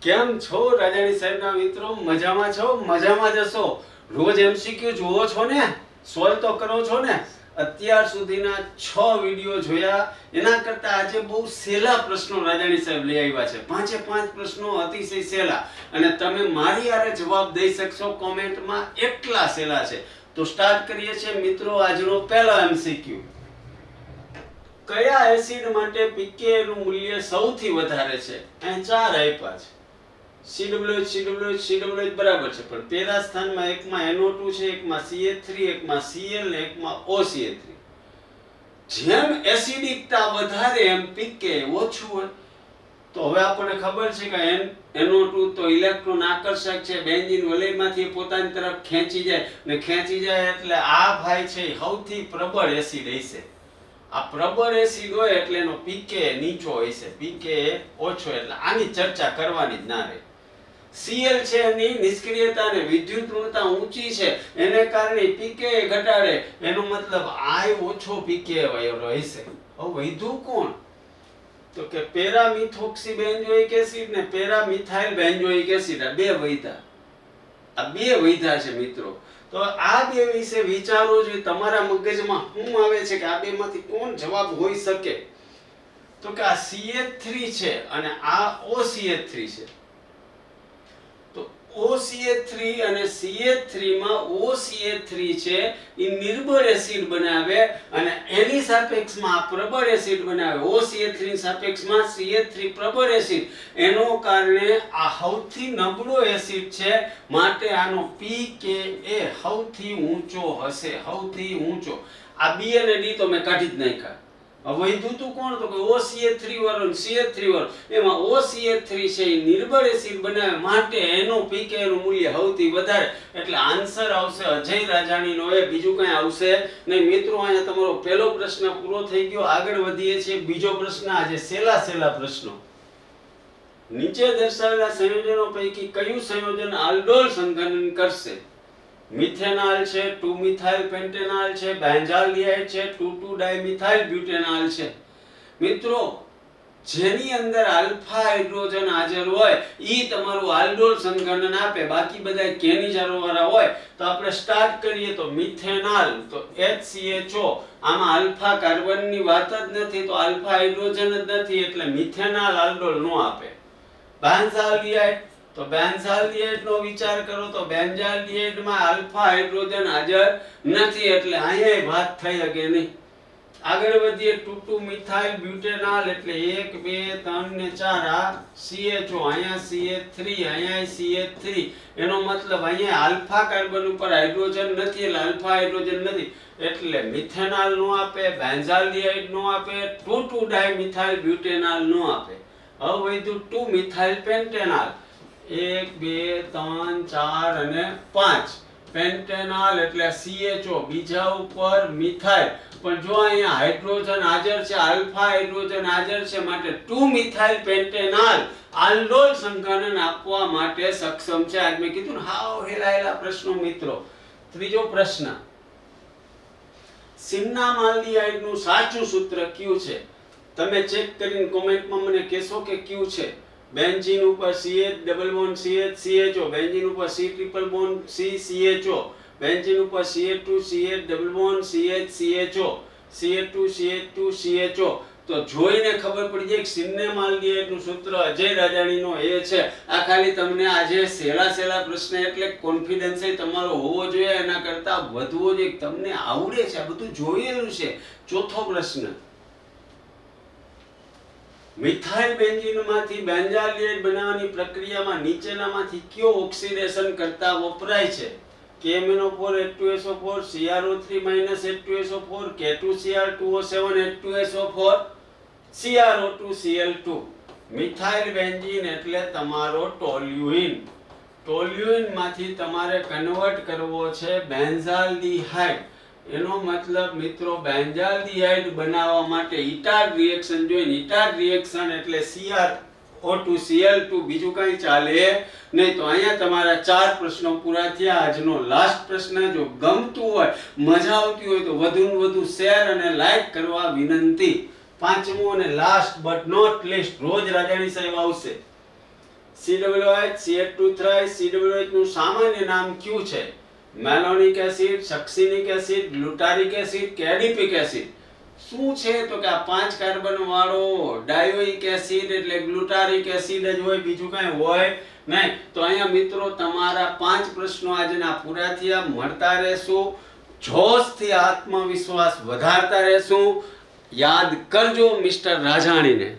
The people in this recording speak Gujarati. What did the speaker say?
કેમ છો રાજાણી સાહેબના મિત્રો? મજામાં છો? મજામાં જશો. રોજ એમસીક્યુ જુઓ છો ને? સોલ્વ તો કરો છો ને? અત્યાર સુધીના 6 વિડીયો જોયા એના કરતા આજે બહુ સહેલા પ્રશ્નો રાજાણી સાહેબ લઈ આવ્યા છે. 5 પ્રશ્નો અતિશય સહેલા અને તમે મારી આરે જવાબ દઈ શકશો કોમેન્ટમાં, એટલા સહેલા છે. તો સ્ટાર્ટ કરીએ છીએ મિત્રો આજનો પહેલો એમસીક્યુ. કયા એસિડ માટે pKa નું મૂલ્ય સૌથી વધારે છે? અહીં 4 આપ્યા છે. COOH બરાબર છે, પણ પેલા સ્થાનમાં એકમાં NO2 છે, એકમાં CH3, એકમાં Cl ને એકમાં OCH3. જેમ એસિડિકતા વધારે એમ pKa ઓછું હોય. તો હવે આપણને ખબર છે કે NO2 તો ઇલેક્ટ્રોન આકર્ષક છે, બેન્ઝીન વલયમાંથી પોતાની તરફ ખેંચી જાય ને ખેંચી જાય એટલે આ ભાઈ છે સૌથી પ્રબળ એસિડ હશે. આ પ્રબળ એસિડ હોય એટલે એનો pKa નીચો હશે, pKa ઓછો, એટલે આની ચર્ચા કરવાની જ ના રહે. Cl છે એની નિષ્ક્રિયતા અને વિદ્યુત ઋણતા ઊંચી છે, એને કારણે pKa ઘટાડે, એનો મતલબ I ઓછો pKa વાળો હશે. હવે વધ્યું કોણ? તો કે પેરામિથોક્સી બેન્ઝોઇક એસિડ ને પેરામિથાઇલ બેન્ઝોઇક એસિડ. આ બે વૈધા છે મિત્રો. તો આ બે વિશે વિચારો જોઈએ. તમારા મગજમાં શું આવે છે કે આ બે માંથી કોણ જવાબ હોઈ શકે? તો કે આ CH3 છે અને આ OCH3 છે. તો OCH3 અને CH3 માં OCH3 છે એ નિર્બળ એસિડ બનાવે અને એની સાપેક્ષમાં આ પ્રબળ એસિડ બનાવે. OCH3 ની સાપેક્ષમાં CH3 પ્રબળ એસિડ, એનો કારણે આ સૌથી નબળો એસિડ છે, માટે આનો pKa સૌથી ઊંચો હશે, સૌથી ઊંચો. આ B અને D તો મેં કાઢી જ નાખ્યા. હવે વધ્યું તું કોણ? તો કે OCH3 વાળો અને CH3 વાળો. એમાં OCH3 છે એ નિર્બળ એસિડ બનાવે, માટે એનો pKa નું મૂલ્ય સૌથી વધારે. એટલે આન્સર આવશે અજય રાજાણીનો એ, બીજું કઈ આવશે નહીં. મિત્રો અહીંયા તમારો પહેલો પ્રશ્ન પૂરો થઈ ગયો. આગળ વધીએ છીએ બીજો પ્રશ્ન. આજે સહેલા પ્રશ્નો. નીચે દર્શાવેલા સંયોજનો પૈકી કયું સંયોજન આલ્ડોલ સંઘનન કરશે? મિથેનોલ છે, 2-મિથાઇલ પેન્ટેનોલ છે, બેન્ઝાલ્ડિહાઇડ છે, 2,2-ડાયમિથાઇલ બ્યુટેનોલ છે. મિત્રો જેની અંદર આલ્ફા હાઇડ્રોજન હાજર હોય ઈ તમારું આલ્ડોલ સંઘનન આપે. બાકી બધા કેની ચારો વાળા હોય. તો આપણે સ્ટાર્ટ કરીએ તો મિથેનોલ, તો HCHO, આમાં આલ્ફા કાર્બનની વાત જ નથી, તો આલ્ફા હાઇડ્રોજન જ નથી, એટલે મિથેનોલ આલ્ડોલ નો આપે. બેન્ઝાલ્ડિહાઇડ, તો બેન્ઝાલ્ડિહાઇડ નો વિચાર કરો તો બેન્ઝાલ્ડિહાઇડ માં આલ્ફા હાઇડ્રોજન હાજર નથી, એટલે અહીંયા વાત થઈ શકે નહીં. આગળ વધીએ 2,2-મિથાઇલ બ્યુટેનોલ, એટલે 1 2 3 ને 4 આ CHO, અહીંયા CH3, અહીંયા CH3, એનો મતલબ અહીંયા આલ્ફા કાર્બન ઉપર હાઇડ્રોજન નથી, એટલે આલ્ફા હાઇડ્રોજન નથી, એટલે મિથેનોલ નો આપે, બેન્ઝાલ્ડિહાઇડ નો આપે, 2,2-ડાયમિથાઇલ બ્યુટેનોલ નો આપે. હવે વધ્યું 2-મિથાઇલ પેન્ટેનોલ, 1 2 3 4 અને 5. પેન્ટેનોલ એટલે CHO, બીજા ઉપર મિથાઇલ, પણ જો અહીંયા હાઇડ્રોજન હાજર છે, આલ્ફા હાઇડ્રોજન હાજર છે, માટે 2-મિથાઇલ પેન્ટેનોલ આલ્ડોલ સંઘનન આપવા માટે સક્ષમ છે. આજ મેં કીધું ને હાવ હેલાયેલા પ્રશ્નો મિત્રો. ત્રીજો પ્રશ્ન. સિન્નામાલ્ડિહાઇડ નું સાચું સૂત્ર કયું છે? તમે ચેક કરીને કોમેન્ટમાં મને કહેશો કે કયું છે. બેન્ઝીન ઉપર CH double bond CH CHO, benzene ઉપર C triple bond C CHO, benzene ઉપર CH2 CH double bond CH CHO, CH2 CH2 CHO. તો જોઈને ખબર પડી જાય કે સિન્નામાલ્ડિહાઇડ નું સૂત્ર અજય રાજાણીનો એ છે. આ ખાલી તમને આજે સહેલા પ્રશ્ન, એટલે કોન્ફિડન્સ તમારો હોવો જોઈએ, એના કરતા વધવો જોઈએ. તમને આવડે છે, આ બધું જોયેલું છે. ચોથો પ્રશ્ન. મિથાઇલ બેન્ઝીનમાંથી બેન્ઝાલ્ડિહાઇડ બનાવવાની પ્રક્રિયામાં નીચેનામાંથી કયો ઓક્સિડેશન કરતા વપરાય છે? KMnO4 H2SO4, CrO3 H2SO4, K2Cr2O7 H2SO4, CrO2 Cl2. Methyl benzene એટલે તમારો ટોલ્યુઇન. ટોલ્યુઇન માંથી તમારે કન્વર્ટ કરવો છે બેન્ઝાલ્ડિહાઇડ. એનો મતલબ મિત્રો બેન્ઝાલ્ડિહાઇડ બનાવવા માટે ઇટાડ રિએક્શન જોઈએ. ઇટાડ રિએક્શન એટલે CrO2 Cl2, બીજું કઈ ચાલે નહીં. તો અહીંયા તમારા 4 પ્રશ્નો પૂરા થયા. આજનો લાસ્ટ પ્રશ્ન. જો ગમતું હોય, મજા આવતી હોય તો વધુ શેર અને લાઈક કરવા વિનંતી. પાંચમું અને લાસ્ટ બટ નોટ લીસ્ટ, રોજ રાજાણી સાહેબ આવશે. COOH CH2 thrice COOH નું સામાન્ય નામ કયું છે? મેલોનિક એસિડ, સક્સિનિક એસિડ, ગ્લુટારિક એસિડ કે એડિપિક એસિડ. શું છે તો કે આ 5 કાર્બન વાળો ડાયોઇક એસિડ એટલે ગ્લુટારિક એસિડ જ હોય, બીજું કાંઈ હોય નહીં. તો અહીંયા મિત્રો તમારા 5 પ્રશ્નો આજના પૂરા થયા. મળતા રહેશું, જોશથી આત્મવિશ્વાસ વધારતા રહેશું. યાદ કરજો મિસ્ટર રાજાણીને.